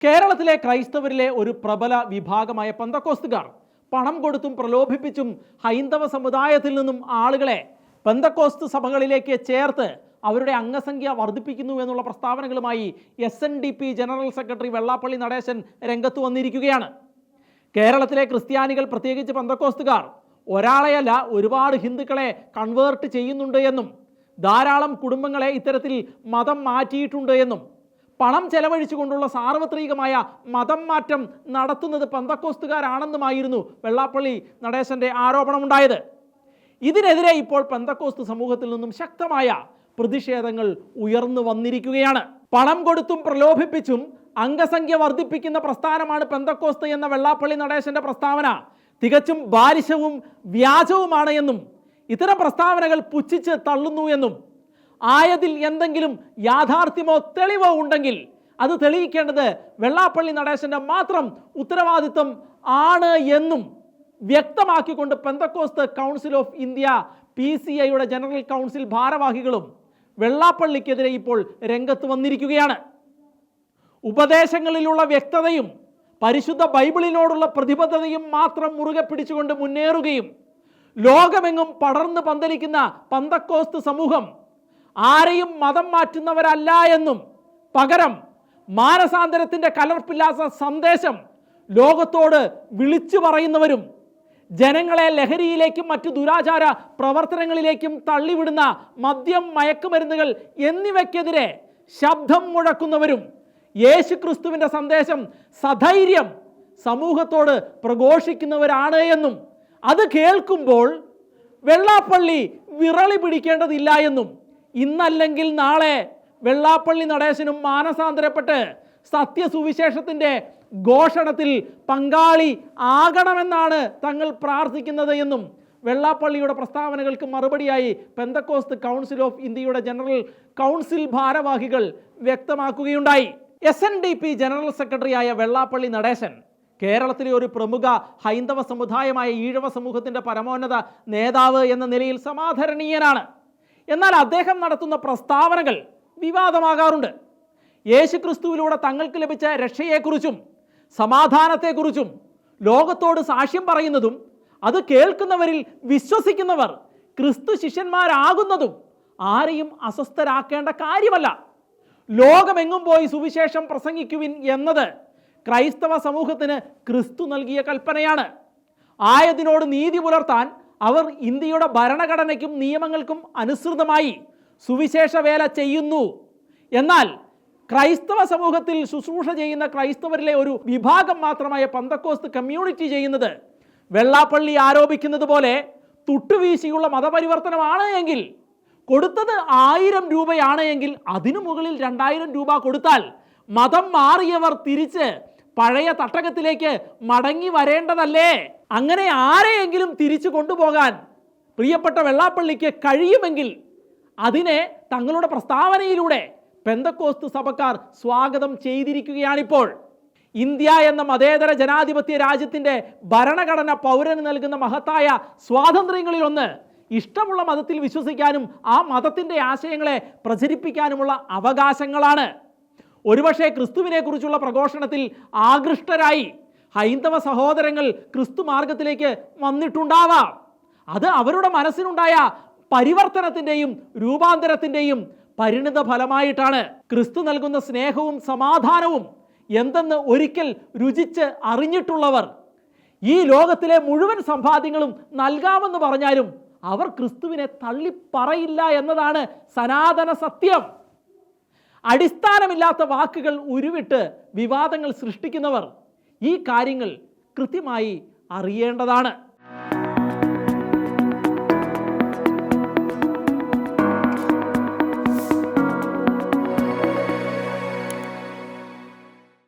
കേരളത്തിലെ ക്രൈസ്തവരിലെ ഒരു പ്രബല വിഭാഗമായ പെന്തക്കോസ്തുകാർ പണം കൊടുത്തും പ്രലോഭിപ്പിച്ചും ഹൈന്ദവ സമുദായത്തിൽ നിന്നും ആളുകളെ പെന്തക്കോസ്ത് സഭകളിലേക്ക് ചേർത്ത് അവരുടെ അംഗസംഖ്യ വർദ്ധിപ്പിക്കുന്നു എന്നുള്ള പ്രസ്താവനകളുമായി SNDP general secretary Vellappally Natesan രംഗത്ത് വന്നിരിക്കുകയാണ്. കേരളത്തിലെ ക്രിസ്ത്യാനികൾ, പ്രത്യേകിച്ച് പെന്തക്കോസ്തുകാർ, ഒരാളെയല്ല ഒരുപാട് ഹിന്ദുക്കളെ കൺവേർട്ട് ചെയ്യുന്നുണ്ട് എന്നും ധാരാളം കുടുംബങ്ങളെ ഇത്തരത്തിൽ മതം മാറ്റിയിട്ടുണ്ട് എന്നും പണം ചെലവഴിച്ചുകൊണ്ടുള്ള സാർവത്രികമായ മതം മാറ്റം നടത്തുന്നത് പെന്തക്കോസ്തുകാരാണെന്നുമായിരുന്നു വെള്ളാപ്പള്ളി നടേശൻ്റെ ആരോപണമുണ്ടായത്. ഇതിനെതിരെ ഇപ്പോൾ പെന്തക്കോസ്ത് സമൂഹത്തിൽ നിന്നും ശക്തമായ പ്രതിഷേധങ്ങൾ ഉയർന്നു വന്നിരിക്കുകയാണ്. പണം കൊടുത്തും പ്രലോഭിപ്പിച്ചും അംഗസംഖ്യ വർദ്ധിപ്പിക്കുന്ന പ്രസ്ഥാനമാണ് പെന്തക്കോസ്ത് എന്ന വെള്ളാപ്പള്ളി നടേശൻ്റെ പ്രസ്താവന തികച്ചും ബാലിശവും വ്യാജവുമാണ് എന്നും ഇത്തരം പ്രസ്താവനകൾ പുച്ഛിച്ച് തള്ളുന്നു എന്നും ആയതിൽ എന്തെങ്കിലും യാഥാർത്ഥ്യമോ തെളിവോ ഉണ്ടെങ്കിൽ അത് തെളിയിക്കേണ്ടത് വെള്ളാപ്പള്ളി നടേശൻ്റെ മാത്രം ഉത്തരവാദിത്വം ആണ് എന്നും വ്യക്തമാക്കിക്കൊണ്ട് പെന്തക്കോസ്ത് കൗൺസിൽ ഓഫ് ഇന്ത്യ PCIയുടെ ജനറൽ കൗൺസിൽ ഭാരവാഹികളും വെള്ളാപ്പള്ളിക്കെതിരെ ഇപ്പോൾ രംഗത്ത് വന്നിരിക്കുകയാണ്. ഉപദേശങ്ങളിലുള്ള വ്യക്തതയും പരിശുദ്ധ ബൈബിളിനോടുള്ള പ്രതിബദ്ധതയും മാത്രം മുറുകെ പിടിച്ചുകൊണ്ട് മുന്നേറുകയും ലോകമെങ്ങും പടർന്ന് പന്തലിക്കുന്ന പെന്തക്കോസ്ത് സമൂഹം ആരെയും മതം മാറ്റുന്നവരല്ല എന്നും പകരം മാനസാന്തരത്തിൻ്റെ കലർപ്പില്ലാത്ത സന്ദേശം ലോകത്തോട് വിളിച്ചു പറയുന്നവരും ജനങ്ങളെ ലഹരിയിലേക്കും മറ്റു ദുരാചാര പ്രവർത്തനങ്ങളിലേക്കും തള്ളിവിടുന്ന മദ്യം, മയക്കുമരുന്നുകൾ എന്നിവയ്ക്കെതിരെ ശബ്ദം മുഴക്കുന്നവരും യേശുക്രിസ്തുവിൻ്റെ സന്ദേശം സധൈര്യം സമൂഹത്തോട് പ്രഘോഷിക്കുന്നവരാണ് എന്നും അത് കേൾക്കുമ്പോൾ വെള്ളാപ്പള്ളി വിറളി പിടിക്കേണ്ടതില്ല എന്നും ഇന്നല്ലെങ്കിൽ നാളെ വെള്ളാപ്പള്ളി നടേശനും മാനസാന്തരപ്പെട്ട് സത്യസുവിശേഷത്തിൻ്റെ ഘോഷണത്തിൽ പങ്കാളി ആകണമെന്നാണ് തങ്ങൾ പ്രാർത്ഥിക്കുന്നത് എന്നും വെള്ളാപ്പള്ളിയുടെ പ്രസ്താവനകൾക്ക് മറുപടിയായി പെന്തക്കോസ്ത് കൗൺസിൽ ഓഫ് ഇന്ത്യയുടെ ജനറൽ കൗൺസിൽ ഭാരവാഹികൾ വ്യക്തമാക്കുകയുണ്ടായി. SNDP ജനറൽ സെക്രട്ടറിയായ വെള്ളാപ്പള്ളി നടേശൻ കേരളത്തിലെ ഒരു പ്രമുഖ ഹൈന്ദവ സമുദായമായ ഈഴവ സമൂഹത്തിൻ്റെ പരമോന്നത നേതാവ് എന്ന നിലയിൽ സമാദരണീയനാണ്. എന്നാൽ അദ്ദേഹം നടത്തുന്ന പ്രസ്താവനകൾ വിവാദമാകാറുണ്ട്. യേശുക്രിസ്തുവിലൂടെ തങ്ങൾക്ക് ലഭിച്ച രക്ഷയെക്കുറിച്ചും സമാധാനത്തെക്കുറിച്ചും ലോകത്തോട് സാക്ഷ്യം പറയുന്നതും അത് കേൾക്കുന്നവരിൽ വിശ്വസിക്കുന്നവർ ക്രിസ്തു ശിഷ്യന്മാരാകുന്നതും ആരെയും അസ്വസ്ഥരാക്കേണ്ട കാര്യമല്ല. ലോകമെങ്ങും പോയി സുവിശേഷം പ്രസംഗിക്കുവിൻ എന്നത് ക്രൈസ്തവ സമൂഹത്തിന് ക്രിസ്തു നൽകിയ കൽപ്പനയാണ്. ആയതിനോട് നീതി പുലർത്താൻ അവർ ഇന്ത്യയുടെ ഭരണഘടനയ്ക്കും നിയമങ്ങൾക്കും അനുസൃതമായി സുവിശേഷ വേല ചെയ്യുന്നു. എന്നാൽ ക്രൈസ്തവ സമൂഹത്തിൽ ശുശ്രൂഷ ചെയ്യുന്ന ക്രൈസ്തവരിലെ ഒരു വിഭാഗം മാത്രമായ പെന്തക്കോസ്ത് കമ്മ്യൂണിറ്റി ചെയ്യുന്നത് വെള്ളാപ്പള്ളി ആരോപിക്കുന്നത് പോലെ തുട്ടുവീശിയുള്ള മതപരിവർത്തനമാണ് എങ്കിൽ, കൊടുത്തത് 1000 രൂപയാണ് എങ്കിൽ അതിനു മുകളിൽ 2000 രൂപ കൊടുത്താൽ മതം മാറിയവർ തിരിച്ച് പഴയ തട്ടകത്തിലേക്ക് മടങ്ങി വരേണ്ടതല്ലേ? അങ്ങനെ ആരെയെങ്കിലും തിരിച്ചു കൊണ്ടുപോകാൻ പ്രിയപ്പെട്ട വെള്ളാപ്പള്ളിക്ക് കഴിയുമെങ്കിൽ അതിനെ തങ്ങളുടെ പ്രസ്താവനയിലൂടെ പെന്തക്കോസ്ത് സഭക്കാർ സ്വാഗതം ചെയ്തിരിക്കുകയാണിപ്പോൾ. ഇന്ത്യ എന്ന മതേതര ജനാധിപത്യ രാജ്യത്തിൻ്റെ ഭരണഘടന പൗരന് നൽകുന്ന മഹത്തായ സ്വാതന്ത്ര്യങ്ങളിലൊന്ന് ഇഷ്ടമുള്ള മതത്തിൽ വിശ്വസിക്കാനും ആ മതത്തിൻ്റെ ആശയങ്ങളെ പ്രചരിപ്പിക്കാനുമുള്ള അവകാശങ്ങളാണ്. ഒരുപക്ഷെ ക്രിസ്തുവിനെ കുറിച്ചുള്ള പ്രഘോഷണത്തിൽ ആകൃഷ്ടരായി ഹൈന്ദവ സഹോദരങ്ങൾ ക്രിസ്തു മാർഗത്തിലേക്ക് വന്നിട്ടുണ്ടാവാം. അത് അവരുടെ മനസ്സിനുണ്ടായ പരിവർത്തനത്തിൻ്റെയും രൂപാന്തരത്തിൻ്റെയും പരിണിത ഫലമായിട്ടാണ്. ക്രിസ്തു നൽകുന്ന സ്നേഹവും സമാധാനവും എന്തെന്ന് ഒരിക്കൽ രുചിച്ച് അറിഞ്ഞിട്ടുള്ളവർ ഈ ലോകത്തിലെ മുഴുവൻ സമ്പാദ്യങ്ങളും നൽകാമെന്ന് പറഞ്ഞാലും അവർ ക്രിസ്തുവിനെ തള്ളിപ്പറയില്ല എന്നതാണ് സനാതന സത്യം. അടിസ്ഥാനമില്ലാത്ത വാക്കുകൾ ഉരുവിട്ട് വിവാദങ്ങൾ സൃഷ്ടിക്കുന്നവർ ഈ കാര്യങ്ങൾ കൃത്യമായി അറിയേണ്ടതാണ്.